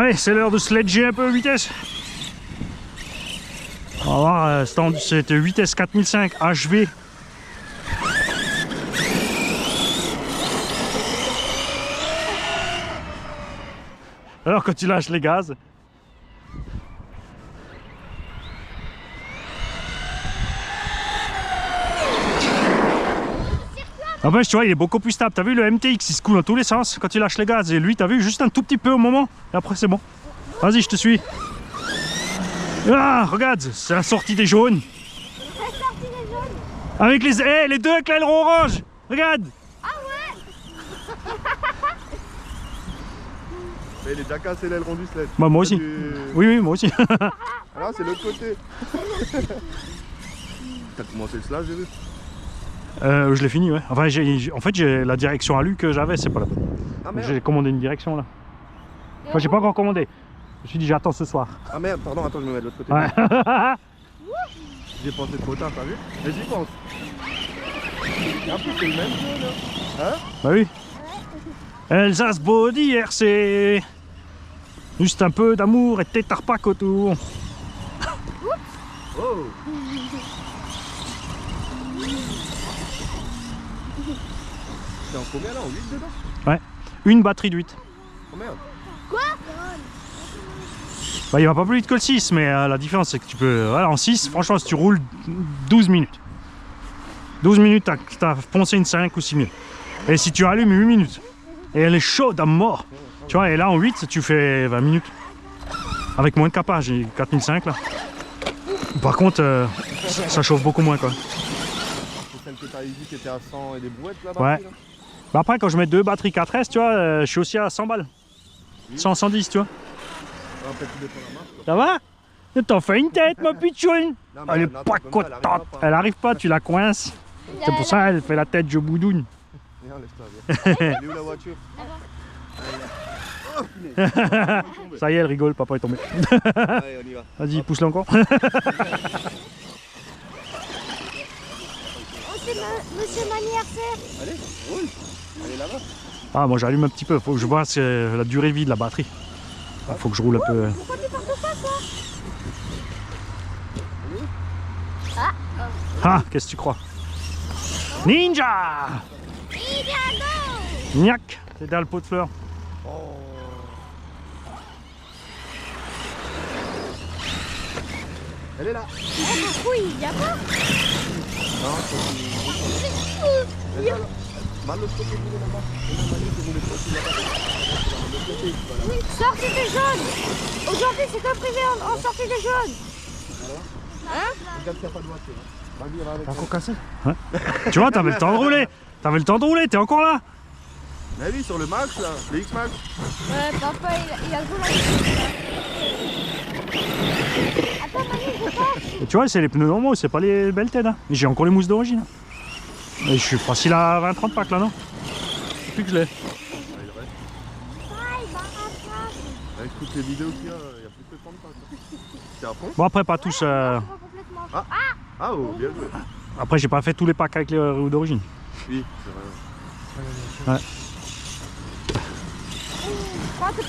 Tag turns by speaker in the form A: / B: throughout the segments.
A: Allez, c'est l'heure de sledger un peu vitesse. On va voir, c'est vitesse 4005 HV. Alors quand tu lâches les gaz. En fait, tu vois, il est beaucoup plus stable. T'as vu, le MTX, il se coule dans tous les sens quand tu lâches les gaz. Et lui, t'as vu, juste un tout petit peu au moment. Et après, c'est bon. Vas-y, je te suis. Ah, regarde, c'est la sortie des jaunes.
B: La sortie des jaunes.
A: Avec les deux avec l'aileron orange. Regarde.
B: Ah ouais.
C: Mais il est déjà cassé l'aileron du sled.
A: Bah, moi aussi. Oui, moi aussi.
C: Alors, c'est l'autre côté. T'as commencé le slash, j'ai vu.
A: Je l'ai fini, ouais. Enfin, en fait, la direction à lui que j'avais, c'est pas la bonne.
C: Ah merde.
A: J'ai commandé une direction là. Enfin, j'ai pas encore commandé. Je me suis dit, j'attends ce soir.
C: Ah merde, pardon, attends, je me mets de l'autre côté.
A: Ouais.
C: J'ai pensé trop tard, t'as vu? Mais j'y pense. Et en plus, c'est le même jeu là. Hein?
A: Bah oui. Elsace Body RC. Juste un peu d'amour et de tétarpac autour.
C: Oh! T'es en combien là? En 8 dedans?
A: Ouais. Une batterie de 8.
C: Oh merde.
B: Quoi?
A: Bah, il va pas plus vite que le 6, mais la différence c'est que tu peux. Voilà, en 6, franchement, si tu roules 12 minutes. 12 minutes, t'as poncé une 5 ou 6 minutes. Et si tu allumes 8 minutes, et elle est chaude à mort. Tu vois, et là en 8, tu fais 20 minutes. Avec moins de capage, j'ai 4005 là. Par contre, ça chauffe beaucoup moins quoi.
C: C'est celle que t'as dit qui était à 100 et des brouettes là-bas?
A: Ouais.
C: Là.
A: Bah après, quand je mets deux batteries 4S, tu vois, je suis aussi à 100 balles. 100, 110, tu vois.
C: Ah, après, tout dépend de la marque. Quoi.
A: Ça va? T'en fais une tête, ma pitchoune.
C: Non, mais
A: Elle est
C: attends,
A: pas
C: comme ça,
A: contente. Elle arrive pas, tu la coinces. C'est pour ça qu'elle fait la tête je boudoune.
C: Viens, laisse-toi, viens. Elle est où la voiture? Oh, punaise.
A: Ça y est, elle rigole, papa est tombé.
C: Allez, on y va.
A: Vas-y, pousse-le encore.
B: Oh, c'est monsieur mon anniversaire.
C: Allez, roule. Allez là-bas.
A: Ah, moi j'allume un petit peu, faut que je vois la durée de vie de la batterie. Faut que je roule un peu.
B: Pourquoi tu portes pas quoi?
A: Ah, qu'est-ce que tu crois? Ninja! Niac! C'est dans le pot de fleurs.
C: Oh. Elle est là.
B: Eh, oui, il y a pas.
C: Non, c'est là. Mal l'autre côté, il est là-bas.
B: Oui, sortie des jaunes. Aujourd'hui, c'est comme privé en sortie des jaunes. Hein?
C: Regarde qu'il n'y a pas de voiture. Vas-y, on va avec.
A: T'as encore cassé? Ouais. Tu vois, t'avais le temps de rouler. T'avais le temps de rouler, t'es encore là.
C: Mais oui, sur le Max là, le X-Max.
B: Ouais, papa, il a le volant. Attends, Manu, je passe.
A: Et tu vois, c'est les pneus normaux, c'est pas les belles têtes. Hein. Et j'ai encore les mousses d'origine. Et je suis facile à 20-30 packs là, non? Depuis que je l'ai.
C: Ah, il reste.
B: Ah, il va rattraper.
C: Avec toutes les vidéos qu'il y a, il y a plus que 30 packs. C'est à fond?
A: Bon, après, pas tous.
B: Complètement.
C: Ah. Ah, oh, bien joué.
A: Après, j'ai pas fait tous les packs avec les roues d'origine.
C: Oui, c'est vrai.
A: Ouais.
B: Je crois que t'as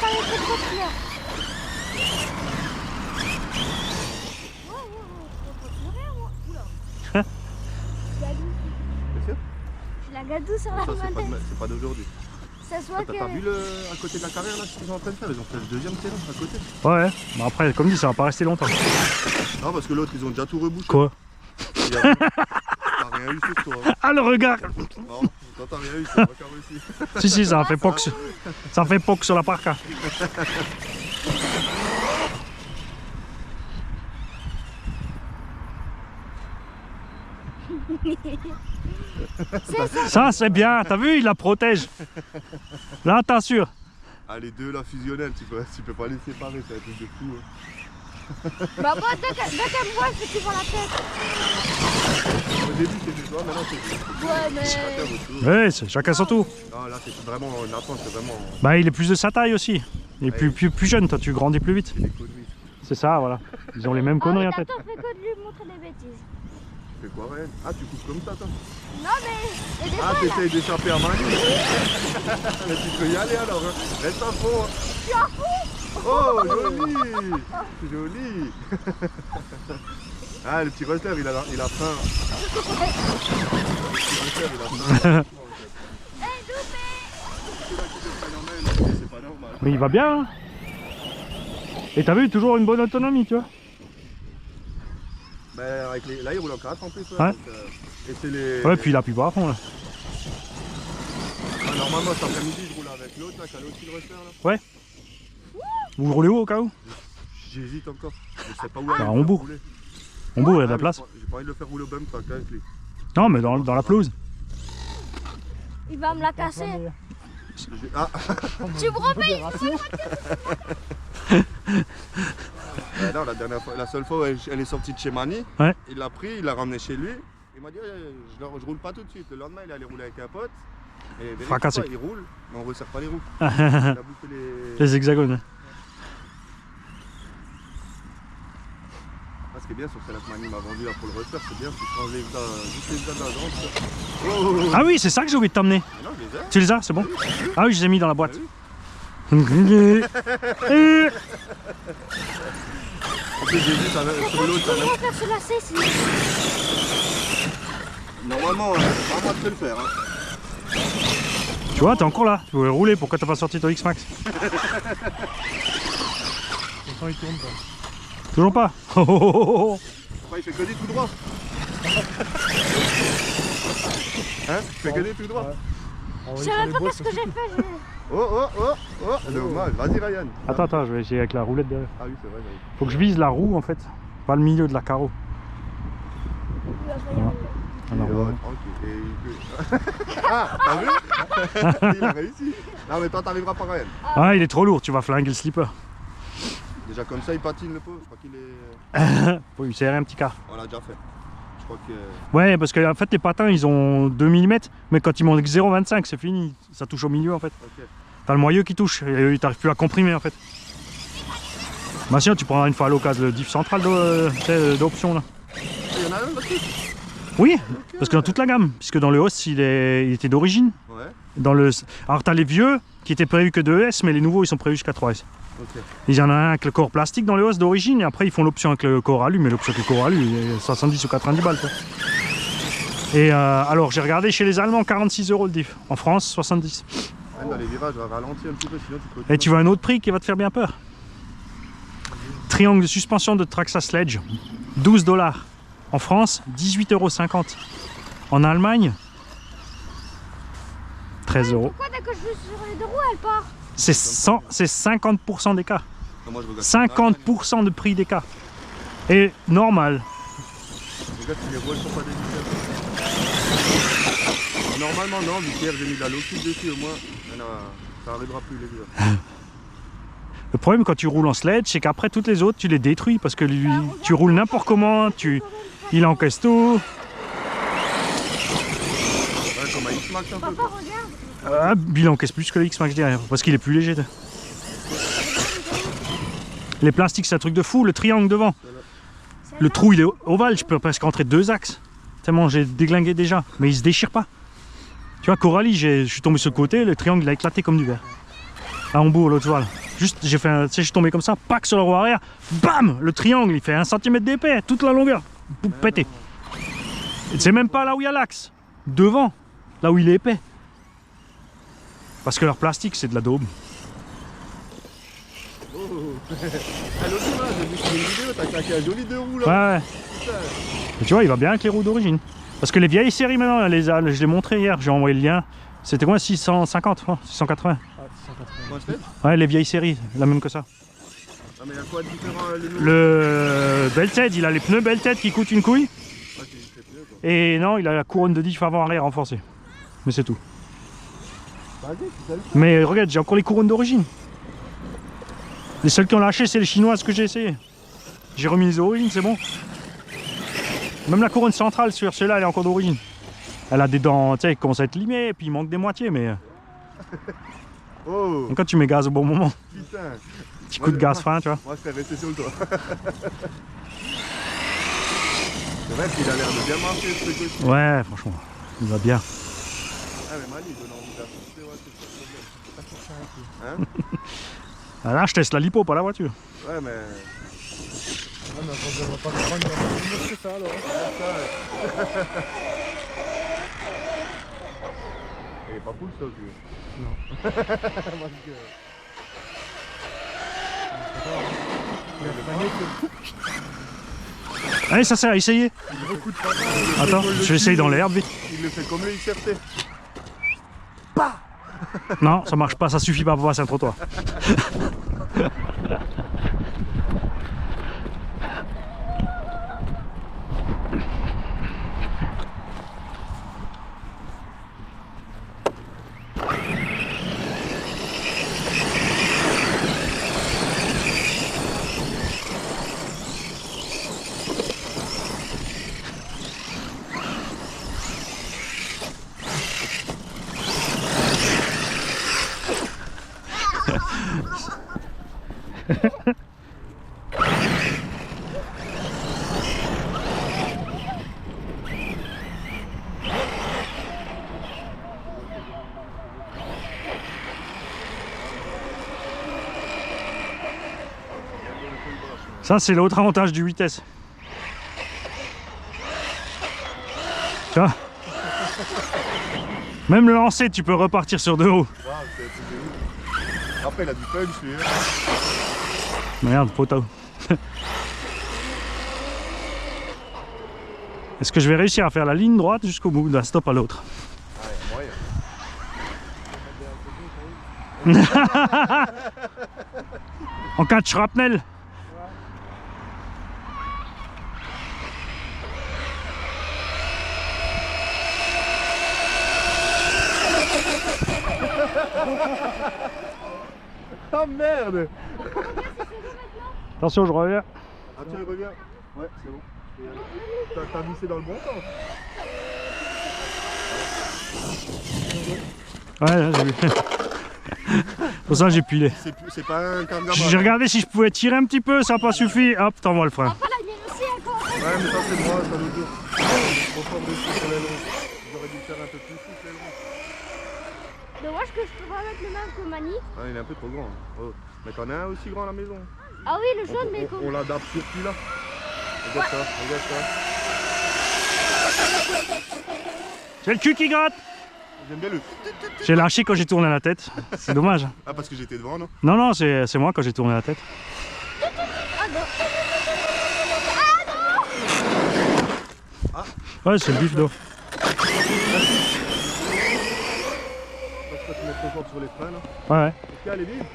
B: les trucs de couleur.
C: C'est sûr?
B: Je la gadou sur la
C: Ça,
B: main.
C: c'est pas d'aujourd'hui.
B: Ça se voit que...
C: T'as pas vu à côté de la carrière là, ce qu'ils sont en train de faire? Ils ont fait le deuxième terrain à côté.
A: Ouais, mais après, comme dit, ça va pas rester longtemps.
C: Non, parce que l'autre, ils ont déjà tout rebouché.
A: Quoi?
C: T'as rien eu sur toi.
A: Ah, le regard!
C: Non, toi t'as rien eu, c'est pas qu'à réussi.
A: Si, ça fait poc, ça fait poc sur la parka. Ça, c'est bien, t'as vu, il la protège. Là, t'assures.
C: Ah, les deux là fusionnels, tu peux pas les séparer, c'est un truc de fou. Hein.
B: Bah moi, dès qu'elle me voit, je fais sur la tête.
C: Au début c'était toi, maintenant c'est
B: Ouais, mais...
C: chacun votre tour.
A: Ouais, chacun son tour.
C: Non, là c'est vraiment Nathan, c'est vraiment.
A: Bah, il est plus de sa taille aussi. Il est plus jeune, toi, tu grandis plus vite.
C: C'est des conneries.
A: C'est ça, voilà. Ils ont les mêmes conneries en tête.
B: Attends, fais que de lui montrer des bêtises.
C: Tu fais quoi, Ryan? Ah, tu coupes comme ça, toi?
B: Non, mais il y a des
C: Ah,
B: fois, là,
C: t'essayes d'échapper à Manu. Mais tu peux y aller alors, hein. Reste à fond. Hein.
B: je suis à fond.
C: Oh, joli. Joli. Ah, le petit Rustler, il a faim. Le petit Rustler, il a faim.
B: Hey, Doupé.
C: C'est pas normal.
A: Mais il va bien. Hein. Et t'as vu, toujours une bonne autonomie, tu vois.
C: Ben, avec les... Là, il roule en 4 en plus.
A: Ouais.
C: Donc, et c'est les...
A: Ouais, puis il appuie pas à fond là.
C: Ah, normalement, cet après-midi, je roule avec l'autre, là, qui a l'autre Rustler, là.
A: Ouais. Vous roulez où au cas où?
C: J'hésite encore. Je sais pas où
A: Bah,
C: aller.
A: on bourre. On bourre, il y a de la place.
C: J'ai pas envie de le faire rouler au bump track avec lui.
A: Non, mais dans la pelouse.
B: Il va me la casser.
C: Ah,
B: Tu me repayes.
C: non, la seule fois où elle est sortie de chez Mani,
A: Ouais.
C: il l'a pris, il l'a ramené chez lui. Il m'a dit je roule pas tout de suite. Le lendemain, il est allé rouler avec un pote. Et vérifie
A: Fracassé.
C: pas, il roule, mais on ne resserre pas les roues. Il a bouffé
A: Les hexagones.
C: Ah, ce qui est bien sur celle-là que Mani m'a vendu là, pour le Rustler, c'est bien, tu changes juste les états de la jambe. Oh.
A: Ah oui, c'est ça que j'ai oublié de t'emmener.
C: Mais non, je les ai.
A: Tu les as, c'est bon? Ah oui, je les ai mis dans la boîte.
C: En plus, j'ai vu sur l'autre.
B: Comment faire se lasser sinon?
C: Normalement, c'est pas à moi de te le faire. Hein.
A: Tu vois, t'es encore là. Tu voulais rouler, pourquoi t'as pas sorti ton X-Max?
D: Il tourne pas.
A: Toujours pas. Oh, oh, oh, oh.
C: Pourquoi il fait que des tout droit? Hein? Il fait que des tout droit?
B: Je sais même pas qu'est-ce que j'ai fait.
C: Oh, dommage. Vas-y, Ryan.
A: Attends, je vais essayer avec la roulette derrière.
C: Ah oui, c'est vrai, j'arrive.
A: Faut que je vise la roue en fait, pas le milieu de la carreau. Alors,
C: Oh, tranquille. Et il peut... Ah, t'as vu? Il a réussi. Non, mais toi, t'arriveras pas, Ryan.
A: ah, il est trop lourd, tu vas flinguer le slipper.
C: Déjà, comme ça, il patine le pauvre. Je crois qu'il est.
A: Faut lui serrer un petit quart.
C: On l'a déjà fait. Je crois que.
A: Ouais, parce que en fait les patins ils ont 2 mm, mais quand ils montent 0,25 c'est fini, ça touche au milieu en fait.
C: Ok.
A: T'as le moyeu qui touche et il t'arrive plus à comprimer en fait. Bah sinon tu prendras une fois à l'occasion le diff central d'option là.
C: Ah, il y en a un là-dessus?
A: Oui, parce que dans toute la gamme, puisque dans le Hoss il était d'origine.
C: Ouais.
A: Alors t'as les vieux qui étaient prévus que 2S, mais les nouveaux ils sont prévus jusqu'à 3S.
C: Ok.
A: Il y en a un avec le corps plastique dans le Hoss d'origine et après ils font l'option avec le corps alu, mais l'option avec le corps alu il est 70 ou 90 balles quoi. Et alors j'ai regardé chez les Allemands 46 € le diff, en France 70.
C: Même dans les virages, on va ralentir un petit peu, sinon tu peux.
A: Et tu veux un autre prix qui va te faire bien peur. Triangle de suspension de Traxa Sledge, 12 $. En France, 18,50 €. En Allemagne, 13 €.
B: Pourquoi dès que je vais sur les deux roues, elle part?
A: C'est 50% d'écart.
C: Non, moi, je regarde
A: 50% de prix d'écart. Et normal.
C: Regarde si les roues elles sont pas délicates. Normalement, non, vu qu'hier j'ai mis de la low-key dessus au moins. Non, ça arrivera plus les gars.
A: Le problème quand tu roules en sledge, c'est qu'après toutes les autres, tu les détruis parce que tu roules n'importe comment, il encaisse tout.
C: Ouais, comme un X-Max un peu.
B: Papa,
C: Quoi.
B: regarde.
A: Il encaisse plus que le X-Max derrière parce qu'il est plus léger. Les plastiques, c'est un truc de fou. Le triangle devant, le trou il est ovale, je peux presque rentrer 2 axes. Tellement j'ai déglingué déjà, mais il se déchire pas. Tu vois, Coralie, je suis tombé sur le côté, le triangle il a éclaté comme du verre. À Hambourg, l'autre voile. Juste, j'ai fait un, tu sais, je suis tombé comme ça, pack sur la roue arrière, bam, le triangle il fait 1 cm d'épais, toute la longueur, boum, pété. Et c'est même pas là où il y a l'axe, devant, là où il est épais. Parce que leur plastique c'est de la daube.
C: Oh. Ah, l'autre fois, j'ai vu sur une vidéo, t'as claqué un joli 2 roues là.
A: Ouais. Et tu vois, il va bien avec les roues d'origine. Parce que les vieilles séries maintenant, je l'ai montré hier, j'ai envoyé le lien. C'était quoi, 650, 680?
C: Moi, je fais.
A: Ouais, les vieilles séries, la même que ça.
C: Ah, mais il y a quoi de différent les nouveaux?
A: Le Belted, il a les pneus Belted qui coûtent une couille.
C: Ah, c'est juste les pneus, quoi.
A: Et non, il a la couronne de diff avant-arrière renforcée. Mais c'est tout.
C: Vas-y, c'est ça.
A: Mais regarde, j'ai encore les couronnes d'origine. Les seuls qui ont lâché, c'est les chinoises que j'ai essayé. J'ai remis les origines, c'est bon. Même la couronne centrale sur celle-là, elle est encore d'origine. Elle a des dents, tu sais, qui commencent à être limées, et puis il manque des moitiés, mais
C: Oh,
A: quand tu mets gaz au bon moment,
C: putain.
A: petit coup de gaz fin, tu vois.
C: Moi, je fais rester sur le toit. C'est vrai qu'il a l'air de bien marcher ce truc aussi.
A: Ouais, franchement, il va bien.
C: Ah mais Mali, il donne envie d'assister, ouais, c'est ça le problème. Hein?
A: Ah, là, je teste la lipo, pas la voiture.
C: Ouais mais...
D: Ah, mais attends, on va pas prendre mieux que ça alors.
C: Il est pas cool ça aussi.
D: Non.
C: Parce que...
D: Il a freiné que...
A: Allez, ça sert à essayer. Attends, je vais essayer dans l'herbe vite.
C: Il le fait comme le XRT.
A: Non, ça marche pas, ça suffit pas pour passer un trottoir. Ça, c'est l'autre avantage du 8S. Tu vois? Même le lancer, tu peux repartir sur de haut.
C: Waouh, c'est après il a du punch lui.
A: Merde, photo. Est-ce que je vais réussir à faire la ligne droite jusqu'au bout, d'un stop à l'autre?
C: Ah, il y a moyen.
A: En cas de shrapnel.
C: Oh merde!
A: Attention, je reviens.
C: Ah tiens, il revient. Ouais, c'est bon. T'as vissé dans le bon sens.
A: Ouais, j'ai vu. Pour ça, j'ai pilé.
C: C'est pas un cargaman.
A: J'ai regardé si je pouvais tirer un petit peu, ça n'a pas suffi. Hop, t'envoies le frein.
B: Ah, là, il est aussi encore.
C: Ouais, mais ça c'est moi, ça nous dure. Trop fort dessus sur les longs. J'aurais dû le faire un peu plus souple les longs.
B: Dommage que je peux pas mettre le même que Mani.
C: Ah, il est un peu trop grand. Oh. Mais t'en as un aussi grand à la maison.
B: Ah oui, le jaune, mais comme...
C: On l'adapte sur celui-là. Regarde ça, regarde ça.
A: J'ai le cul qui gratte.
C: J'aime bien le...
A: J'ai lâché quand j'ai tourné la tête. C'est dommage.
C: Ah, parce que j'étais devant, non?
A: Non, non, c'est moi quand j'ai tourné la tête. Ouais, c'est le bif d'eau.
C: Parce que tu mets trop fort sur les freins, là.
A: Ouais, ouais.
C: Est-ce qu'elle est vive?
B: Non,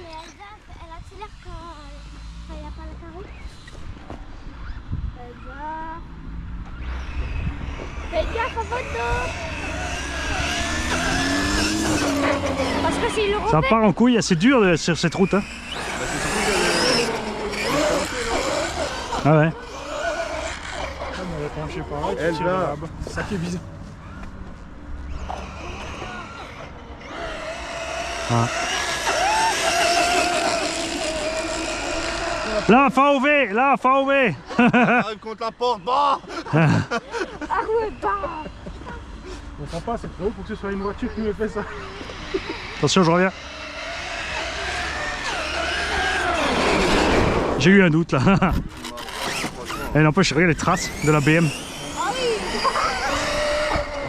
B: mais elle accélère quand il n'y a pas le carreau. Fais gaffe à votre dos. Parce que s'il le
A: Ça
B: refait...
A: part en couille, c'est dur sur cette route. Hein. Ah ouais.
D: On va pencher par là,
C: Elle
D: tu tires
C: va.
D: là-bas. C'est ça qui est bizarre.
A: Ah. Là, VAUV, là, VAUV.
C: Arrive contre la porte, bah!
B: Ah ouais, bah.
D: On sent pas, c'est trop haut pour que ce soit une voiture qui me fait ça.
A: Attention, je reviens. J'ai eu un doute là. Et n'empêche, regarde les traces de la BM.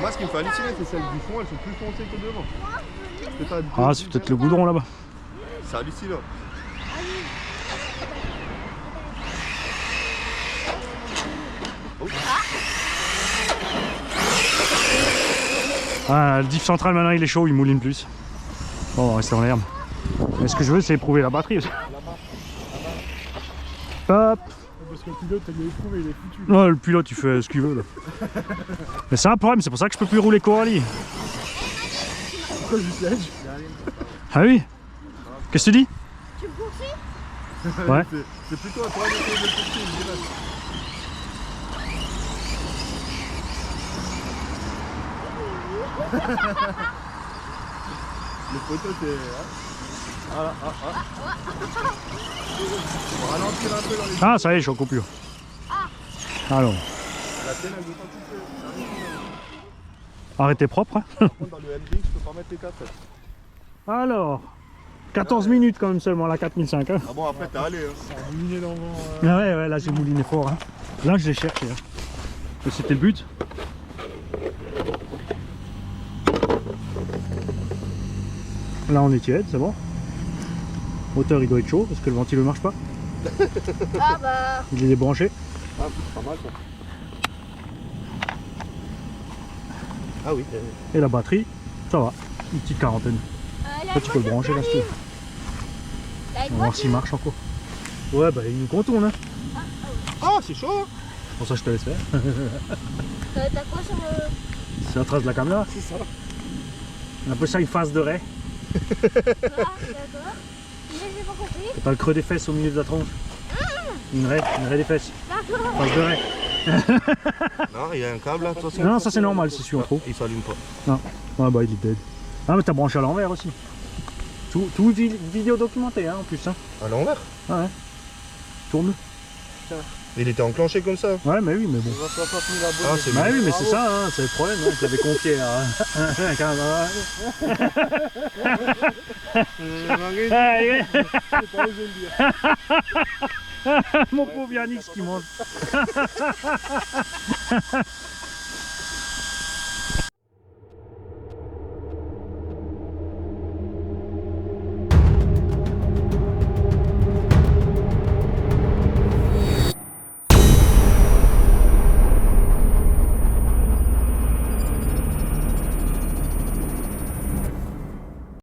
C: Moi, ce qui me fait halluciner, c'est celles du fond, elles sont plus foncées que devant.
A: Ah, c'est peut-être le goudron là-bas.
C: C'est hallucinant.
A: Ah, le diff central maintenant il est chaud, il mouline plus. Bon, on va rester en l'herbe. Mais ce que je veux, c'est éprouver la batterie aussi. Hop.
D: Parce que le pilote, il est éprouvé, il est foutu.
A: Oh, le pilote, il fait ce qu'il veut là. Mais c'est un problème, c'est pour ça que je peux plus rouler Coralie.
D: Pourquoi je sledge?
A: Ah oui. Qu'est-ce que tu dis?
B: Tu me poursuis?
A: Ouais.
C: C'est plutôt à toi d'essayer de le poursuivre, je dirais. Le photo c'est... Ah là, ah. On va ralentir un peu dans les...
A: Ah, ça y est, je suis en coupure. Alors.
C: La tienne, elle veut pas toucher.
A: Arrêtez propre. Hein.
C: Par contre, dans le MDX, je peux pas mettre les cassettes.
A: Alors, 14 minutes quand même seulement, la 4005. Hein.
C: Ah bon, après, t'es allé. Hein.
D: Ça a mouliné l'avant.
A: Ah ouais, là j'ai mouliné fort. Hein. Là je l'ai cherché. Hein. Et c'était le but. Là on est tiède, c'est bon. Moteur il doit être chaud parce que le ventilo ne marche pas.
B: Ah bah.
A: Il est débranché.
C: Ah, pas mal ça. Ah oui.
A: Et la batterie, ça va. Une petite quarantaine. Là tu peux le brancher là si tu veux. On va voir s'il marche encore. Ouais bah il nous contourne. Hein.
C: Ah, c'est chaud. Hein.
A: Pour ça je te laisse faire.
B: T'as quoi sur le.
A: C'est la trace de la caméra.
C: C'est ça.
A: On appelle ça une face de raie.
B: Ah, d'accord. Mais j'ai pas compris.
A: T'as le creux des fesses au milieu de la tronche. Une raie des fesses.
B: D'accord.
A: Face de raie.
C: Non, il y a un câble là, de toute façon.
A: Non ça c'est normal c'est celui en trop.
C: Il s'allume pas.
A: Non. Ouais bah il est dead. Ah mais t'as branché à l'envers aussi. Tout vidéo documentée hein, en plus. Hein.
C: À l'envers.
A: Ah ouais. Tourne.
C: Il était enclenché comme ça.
A: Ouais mais oui mais bon.
D: On va 60 000 abonnés.
C: Ah, c'est
A: Bah oui mais
D: Bravo.
A: c'est ça, hein, c'est le problème, hein, je l'avais confié à un camarade.
D: C'est pas osé le dire.
A: Mon pauvre Yannick qui mange.